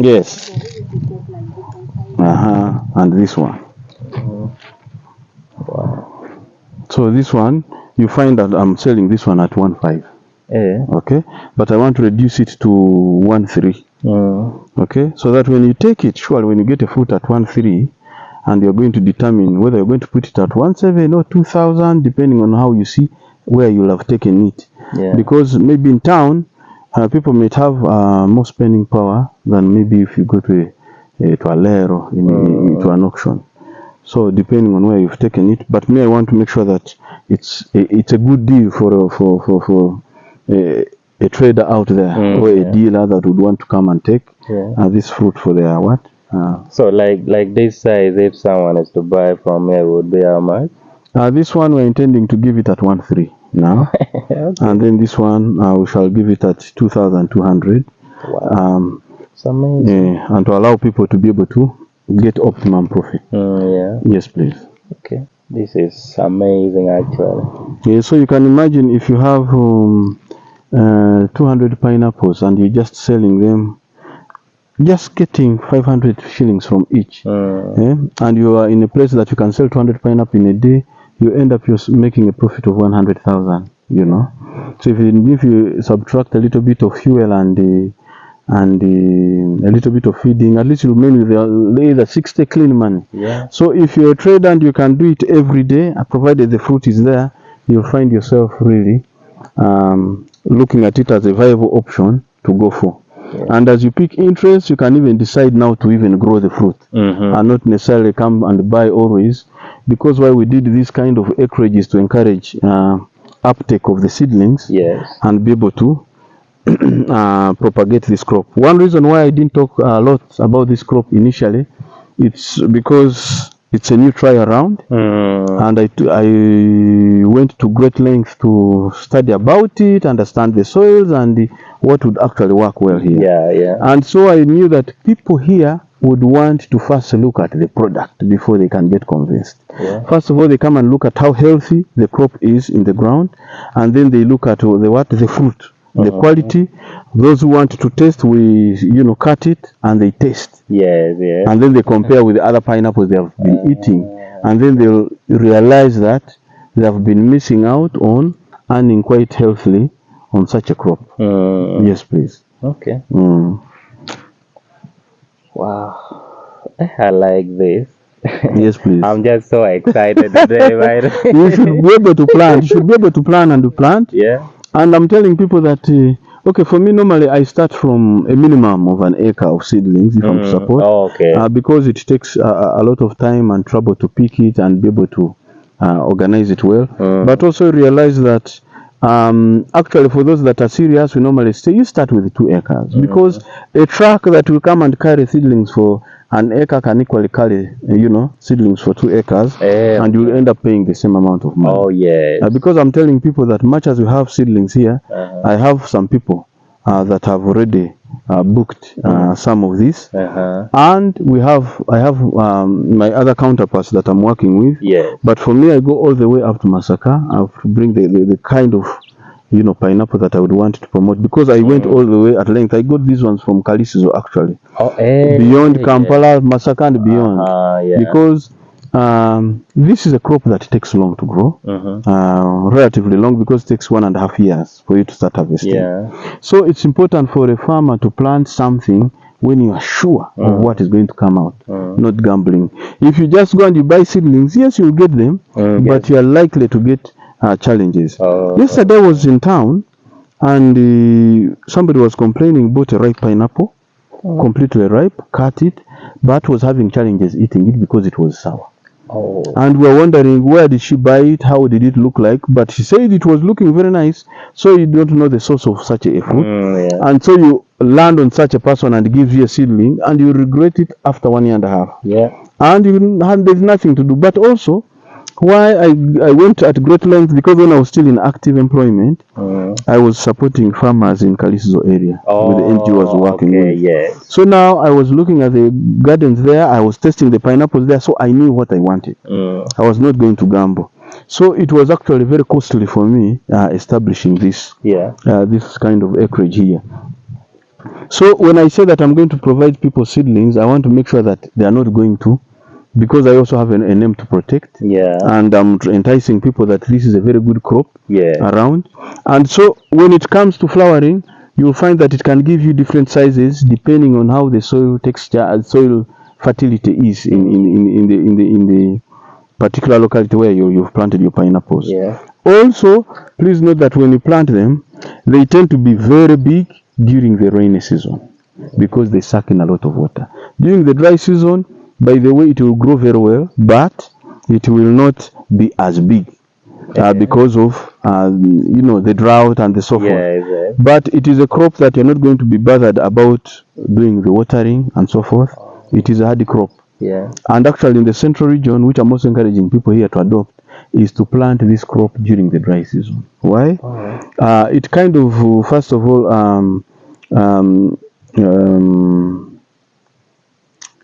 Yes. And this one. Wow. So this one, you find that I'm selling this one at 1.5. Okay, but I want to reduce it to 1.3. Okay, so that when you take it, sure, when you get a fruit at 1.3, and you're going to determine whether you're going to put it at 1.7 or 2,000, depending on how you see where you'll have taken it. Because maybe in town, people might have more spending power than maybe if you go to a Layoo to an auction. So depending on where you've taken it, but me, I want to make sure that it's a good deal for a trader out there or a dealer that would want to come and take this fruit for their what? So like this size, if someone is to buy from here, would be how much? This one we're intending to give it at 1.3 now. And then this one we shall give it at 2,200. Wow. It's amazing. And to allow people to be able to get optimum profit. Yes, please. Okay, this is amazing actually. Yeah, so you can imagine if you have 200 pineapples and you're just selling them, just getting 500 shillings from each, and you are in a place that you can sell 200 pineapple in a day, you end up just making a profit of 100,000. You know, so if you subtract a little bit of fuel and a little bit of feeding, at least you remain with either 60 clean money. So if you're a trader and you can do it every day, provided the fruit is there, you'll find yourself really looking at it as a viable option to go for. And as you pick interest, you can even decide now to even grow the fruit and not necessarily come and buy always, because why we did this kind of acreage is to encourage uptake of the seedlings and be able to propagate this crop. One reason why I didn't talk a lot about this crop initially, it's because it's a new try around, and I went to great lengths to study about it, understand the soils and what would actually work well here. And so I knew that people here would want to first look at the product before they can get convinced. First of all, they come and look at how healthy the crop is in the ground, and then they look at the fruit, the quality. Those who want to taste, we cut it and they taste. And then they compare with the other pineapples they have been eating, and then they'll realize that they have been missing out on earning quite healthily on such a crop. Yes, please. Okay. Wow, I like this. Yes, please. I'm just so excited today, right? You should be able to plant. You should be able to plan and to plant. And I'm telling people that, okay, for me, normally I start from a minimum of an acre of seedlings if I'm to support. Because it takes a lot of time and trouble to pick it and be able to organize it well. But also realize that actually for those that are serious, we normally say you start with 2 acres, because a truck that will come and carry seedlings for an acre can equally carry seedlings for 2 acres, and you'll end up paying the same amount of money. Because I'm telling people that much as we have seedlings here, I have some people that have already booked some of this, and I have my other counterparts that I'm working with. But for me, I go all the way up to Masaka. I have to bring the kind of pineapple that I would want to promote, because I went all the way at length. I got these ones from Kalisizo actually, beyond Kampala, Masaka and beyond, because this is a crop that takes long to grow, relatively long, because it takes 1.5 years for you to start harvesting. So it's important for a farmer to plant something when you are sure of what is going to come out, not gambling. If you just go and you buy seedlings, yes, you'll get them, but you are likely to get challenges. Yesterday I was in town, and somebody was complaining about a ripe pineapple, completely ripe, cut it, but was having challenges eating it because it was sour. And we were wondering, where did she buy it? How did it look like? But she said it was looking very nice. So you don't know the source of such a fruit. And so you land on such a person and gives you a seedling, and you regret it after 1.5 years. And there's nothing to do. But also, why I went at great length, because when I was still in active employment, I was supporting farmers in Kalisizo area with the NGO I was working with. So now I was looking at the gardens there, I was testing the pineapples there, so I knew what I wanted. I was not going to gamble. So it was actually very costly for me establishing this this kind of acreage here. So when I say that I'm going to provide people seedlings, I want to make sure that they are not going to, because I also have a name to protect. Yeah. And I'm enticing people that this is a very good crop around. And so when it comes to flowering, you'll find that it can give you different sizes depending on how the soil texture and soil fertility is in the particular locality where you've planted your pineapples. Yeah. Also, please note that when you plant them, they tend to be very big during the rainy season because they suck in a lot of water. During the dry season, by the way, it will grow very well, but it will not be as big because of the drought and the so forth. Yeah. But it is a crop that you're not going to be bothered about doing the watering and so forth. It is a hardy crop. Yeah. And actually in the central region, which I'm also encouraging people here to adopt, is to plant this crop during the dry season. Why? It kind of, first of all,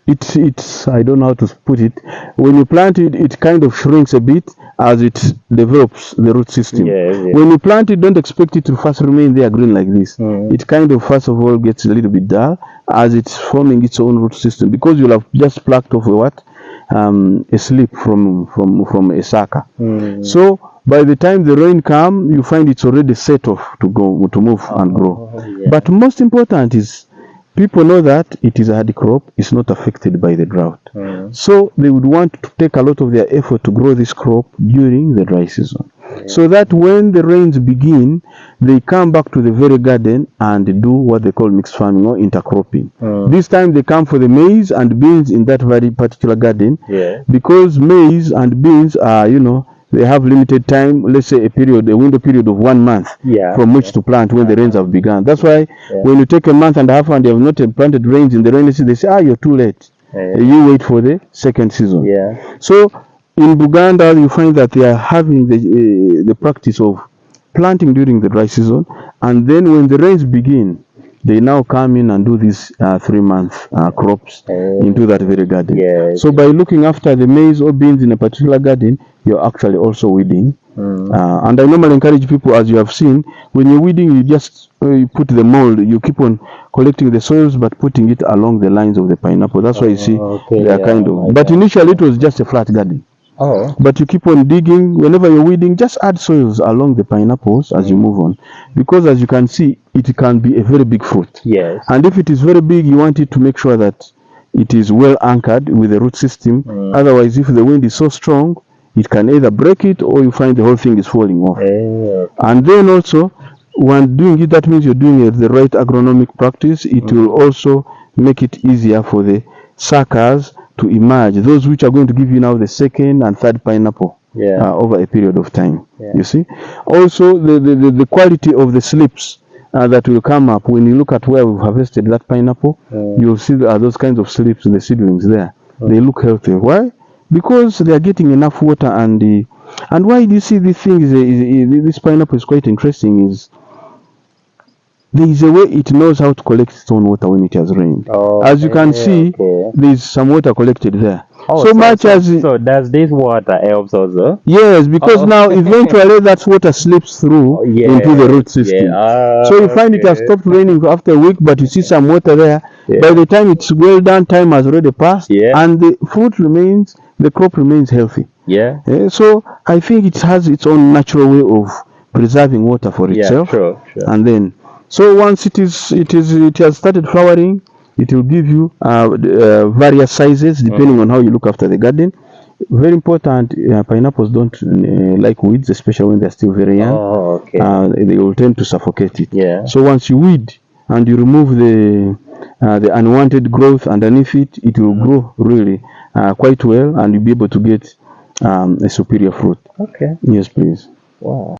it's I don't know how to put it. When you plant it, it kind of shrinks a bit as it develops the root system. When you plant it, don't expect it to first remain there green like this. It kind of first of all gets a little bit dull as it's forming its own root system, because you'll have just plucked off a slip from a sucker. So by the time the rain comes, you find it's already set off to move and grow. But most important is people know that it is a hardy crop, it's not affected by the drought. So they would want to take a lot of their effort to grow this crop during the dry season. So that when the rains begin, they come back to the very garden and do what they call mixed farming or intercropping. This time they come for the maize and beans in that very particular garden, because maize and beans are, they have limited time, let's say a window period of 1 month from which to plant when the rains have begun. That's why when you take a month and a half and you have not planted rains in the rainy season, they say, you're too late. You wait for the second season. So in Uganda, you find that they are having the practice of planting during the dry season, and then when the rains begin, they now come in and do these 3-month crops into that very garden. So by looking after the maize or beans in a particular garden, you're actually also weeding. And I normally encourage people, as you have seen, when you're weeding, you just you put the mold, you keep on collecting the soils but putting it along the lines of the pineapple. That's why you see they are kind of, but initially it was just a flat garden. But you keep on digging. Whenever you're weeding, just add soils along the pineapples as you move on, because as you can see, it can be a very big fruit. And if it is very big, you want it to make sure that it is well anchored with the root system. Otherwise, if the wind is so strong, it can either break it or you find the whole thing is falling off. And then also, when doing it, that means you're doing the right agronomic practice. It will also make it easier for the suckers to emerge, those which are going to give you now the second and third pineapple over a period of time. You see, also the quality of the slips that will come up when you look at where we've harvested that pineapple. You'll see those kinds of slips, the seedlings there. They look healthy. Why? Because they are getting enough water. And why do you see this thing this pineapple is quite interesting is there is a way it knows how to collect its own water when it has rained. As you can see, there is some water collected there. So does this water help also? Yes, because now eventually that water slips through into the root system. So you find it has stopped raining after a week, but you see some water there. By the time it's well done, time has already passed, and the crop remains healthy. So I think it has its own natural way of preserving water for itself. And then, so once it has started flowering, it will give you various sizes depending on how you look after the garden. Very important, pineapples don't like weeds, especially when they're still very young. They will tend to suffocate it. So once you weed and you remove the unwanted growth underneath it, it will grow really quite well, and you'll be able to get a superior fruit. Yes, please. Wow.